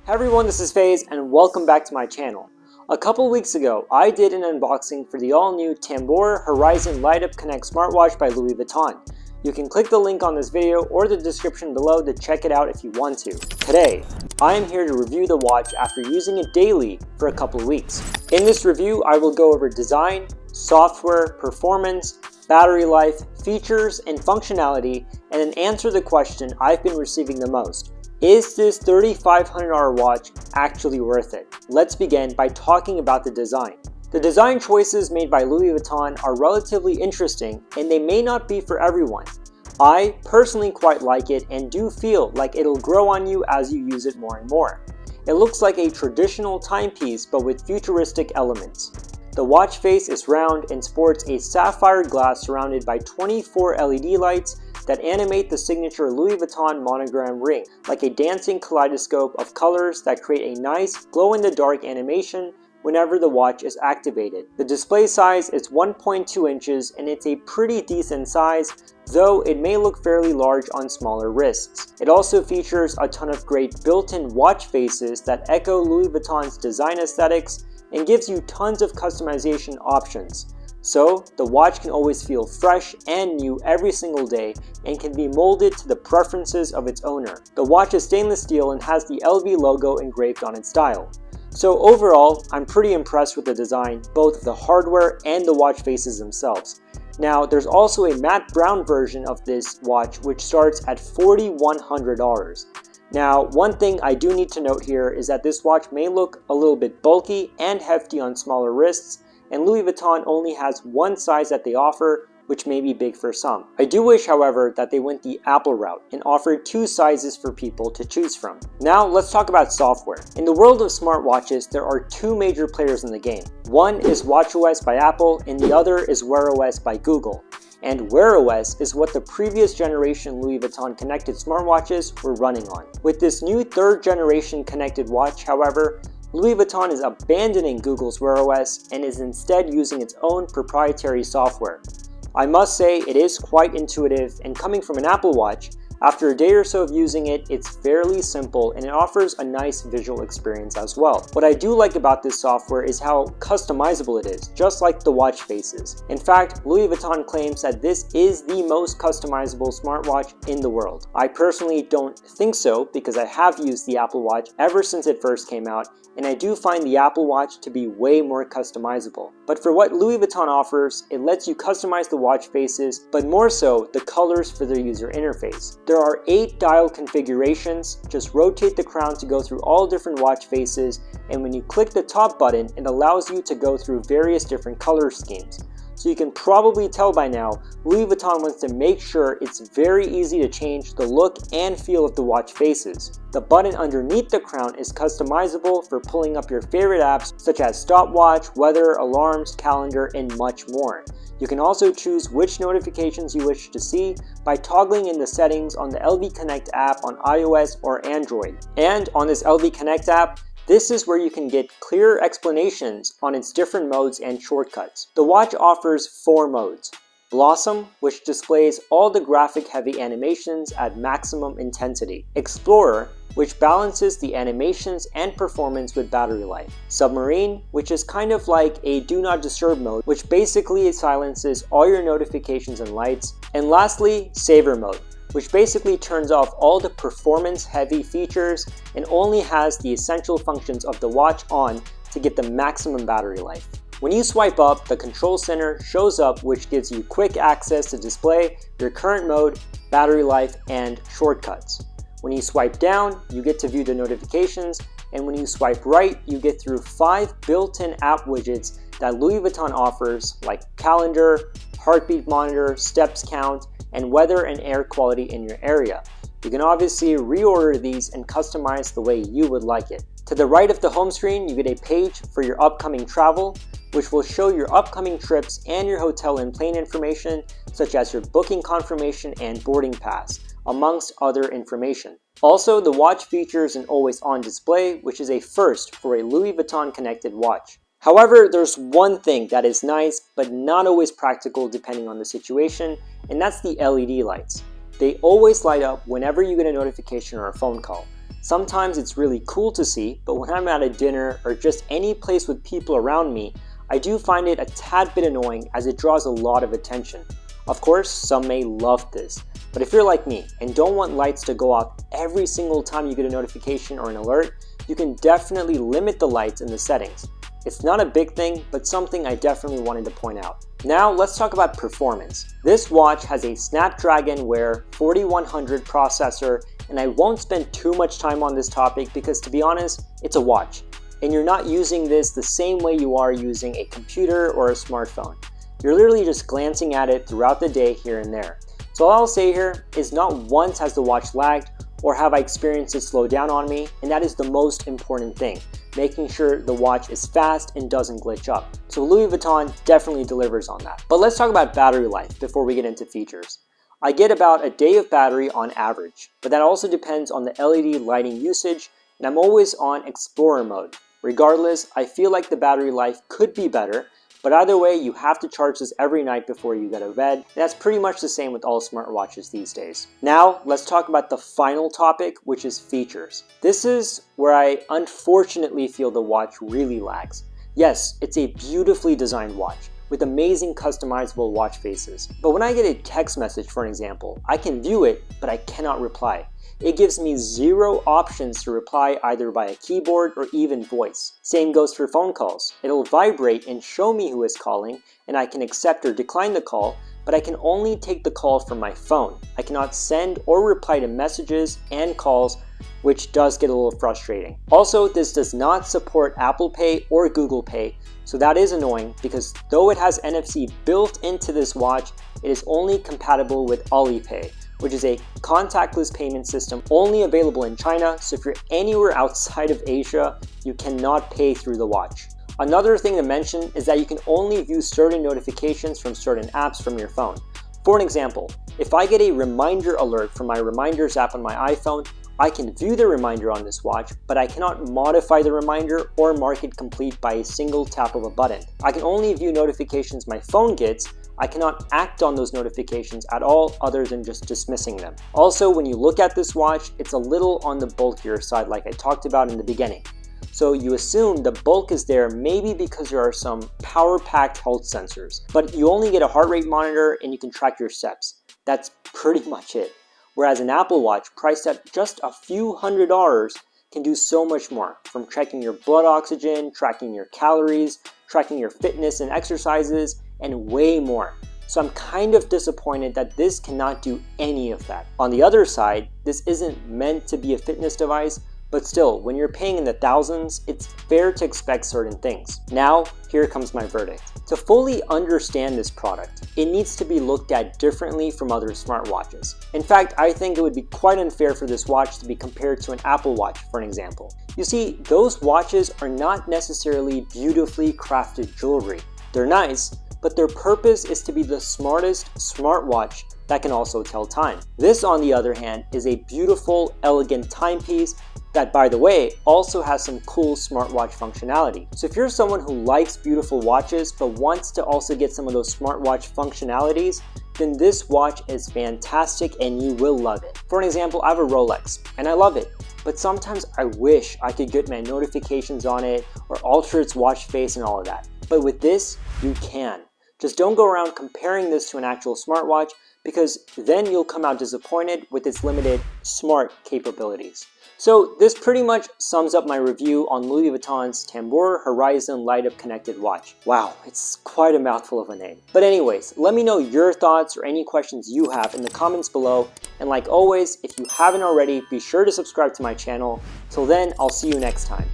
Hey everyone, this is Faiz and welcome back to my channel. A couple weeks ago, I did an unboxing for the all-new Tambour Horizon Light Up Connect smartwatch by Louis Vuitton. You can click the link on this video or the description below to check it out if you want to. Today, I am here to review the watch after using it daily for a couple weeks. In this review, I will go over design, software, performance, battery life, features, and functionality, and then answer the question I've been receiving the most. Is this $3,500 watch actually worth it? Let's begin by talking about the design. The design choices made by Louis Vuitton are relatively interesting and they may not be for everyone. I personally quite like it and do feel like it'll grow on you as you use it more and more. It looks like a traditional timepiece but with futuristic elements. The watch face is round and sports a sapphire glass surrounded by 24 LED lights that animate the signature Louis Vuitton monogram ring, like a dancing kaleidoscope of colors that create a nice glow-in-the-dark animation whenever the watch is activated. The display size is 1.2 inches and it's a pretty decent size, though it may look fairly large on smaller wrists. It also features a ton of great built-in watch faces that echo Louis Vuitton's design aesthetics and gives you tons of customization options. So, the watch can always feel fresh and new every single day and can be molded to the preferences of its owner. The watch is stainless steel and has the LV logo engraved on its dial. So overall, I'm pretty impressed with the design, both of the hardware and the watch faces themselves. Now, there's also a matte brown version of this watch which starts at $4,100. Now, one thing I do need to note here is that this watch may look a little bit bulky and hefty on smaller wrists, and Louis Vuitton only has one size that they offer, which may be big for some. I do wish, however, that they went the Apple route and offered two sizes for people to choose from. Now, let's talk about software. In the world of smartwatches, there are two major players in the game. One is watchOS by Apple, and the other is Wear OS by Google. And Wear OS is what the previous generation Louis Vuitton connected smartwatches were running on. With this new third generation connected watch, however, Louis Vuitton is abandoning Google's Wear OS and is instead using its own proprietary software. I must say it is quite intuitive, and coming from an Apple Watch, after a day or so of using it, it's fairly simple and it offers a nice visual experience as well. What I do like about this software is how customizable it is, just like the watch faces. In fact, Louis Vuitton claims that this is the most customizable smartwatch in the world. I personally don't think so because I have used the Apple Watch ever since it first came out, and I do find the Apple Watch to be way more customizable. But for what Louis Vuitton offers, it lets you customize the watch faces, but more so the colors for the user interface. There are 8 dial configurations. Just rotate the crown to go through all different watch faces, and when you click the top button, it allows you to go through various different color schemes. So you can probably tell by now, Louis Vuitton wants to make sure it's very easy to change the look and feel of the watch faces. The button underneath the crown is customizable for pulling up your favorite apps such as stopwatch, weather, alarms, calendar, and much more. You can also choose which notifications you wish to see by toggling in the settings on the LV Connect app on iOS or Android. And on this LV Connect app, this is where you can get clearer explanations on its different modes and shortcuts. The watch offers 4 modes. Blossom, which displays all the graphic-heavy animations at maximum intensity. Explorer, which balances the animations and performance with battery life. Submarine, which is kind of like a do not disturb mode, which basically silences all your notifications and lights. And lastly, Saver mode, which basically turns off all the performance-heavy features and only has the essential functions of the watch on to get the maximum battery life. When you swipe up, the control center shows up, which gives you quick access to display your current mode, battery life, and shortcuts. When you swipe down, you get to view the notifications, and when you swipe right, you get through 5 built-in app widgets that Louis Vuitton offers, like calendar, heartbeat monitor, steps count, and weather and air quality in your area. You can obviously reorder these and customize the way you would like it. To the right of the home screen, you get a page for your upcoming travel, which will show your upcoming trips and your hotel and plane information, such as your booking confirmation and boarding pass, amongst other information. Also, the watch features an always-on display, which is a first for a Louis Vuitton connected watch. However, there's one thing that is nice, but not always practical depending on the situation, and that's the LED lights. They always light up whenever you get a notification or a phone call. Sometimes it's really cool to see, but when I'm at a dinner or just any place with people around me, I do find it a tad bit annoying as it draws a lot of attention. Of course, some may love this, but if you're like me and don't want lights to go off every single time you get a notification or an alert, you can definitely limit the lights in the settings. It's not a big thing, but something I definitely wanted to point out. Now let's talk about performance. This watch has a Snapdragon Wear 4100 processor, and I won't spend too much time on this topic because, to be honest, it's a watch, and you're not using this the same way you are using a computer or a smartphone. You're literally just glancing at it throughout the day here and there. So all I'll say here is not once has the watch lagged or have I experienced it slow down on me, and that is the most important thing, making sure the watch is fast and doesn't glitch up. So Louis Vuitton definitely delivers on that. But let's talk about battery life before we get into features. I get about a day of battery on average, but that also depends on the LED lighting usage, and I'm always on Explorer mode. Regardless, I feel like the battery life could be better, but either way, you have to charge this every night before you go to bed, and that's pretty much the same with all smartwatches these days. Now, let's talk about the final topic, which is features. This is where I unfortunately feel the watch really lags. Yes, it's a beautifully designed watch with amazing customizable watch faces, but when I get a text message, for an example, I can view it, but I cannot reply. It gives me zero options to reply either by a keyboard or even voice. Same goes for phone calls. It'll vibrate and show me who is calling, and I can accept or decline the call, but I can only take the call from my phone. I cannot send or reply to messages and calls, which does get a little frustrating. Also, this does not support Apple Pay or Google Pay, so that is annoying because though it has NFC built into this watch, it is only compatible with Alipay, which is a contactless payment system only available in China, so if you're anywhere outside of Asia, you cannot pay through the watch. Another thing to mention is that you can only view certain notifications from certain apps from your phone. For an example, if I get a reminder alert from my Reminders app on my iPhone, I can view the reminder on this watch, but I cannot modify the reminder or mark it complete by a single tap of a button. I can only view notifications my phone gets. I cannot act on those notifications at all other than just dismissing them. Also, when you look at this watch, it's a little on the bulkier side like I talked about in the beginning. So you assume the bulk is there maybe because there are some power-packed health sensors, but you only get a heart rate monitor and you can track your steps. That's pretty much it. Whereas an Apple Watch priced at just a few $100s can do so much more, from checking your blood oxygen, tracking your calories, tracking your fitness and exercises, and way more. So I'm kind of disappointed that this cannot do any of that. On the other side, this isn't meant to be a fitness device, but still, when you're paying in the thousands, it's fair to expect certain things. Now, here comes my verdict. To fully understand this product, it needs to be looked at differently from other smartwatches. In fact, I think it would be quite unfair for this watch to be compared to an Apple Watch, for an example. You see, those watches are not necessarily beautifully crafted jewelry. They're nice, but their purpose is to be the smartest smartwatch that can also tell time. This, on the other hand, is a beautiful, elegant timepiece that, by the way, also has some cool smartwatch functionality. So if you're someone who likes beautiful watches but wants to also get some of those smartwatch functionalities, then this watch is fantastic and you will love it. For an example, I have a Rolex and I love it, but sometimes I wish I could get my notifications on it or alter its watch face and all of that. But with this, you can. Just don't go around comparing this to an actual smartwatch, because then you'll come out disappointed with its limited smart capabilities. So this pretty much sums up my review on Louis Vuitton's Tambour Horizon Light Up Connected Watch. Wow, it's quite a mouthful of a name. But anyways, let me know your thoughts or any questions you have in the comments below. And like always, if you haven't already, be sure to subscribe to my channel. Till then, I'll see you next time.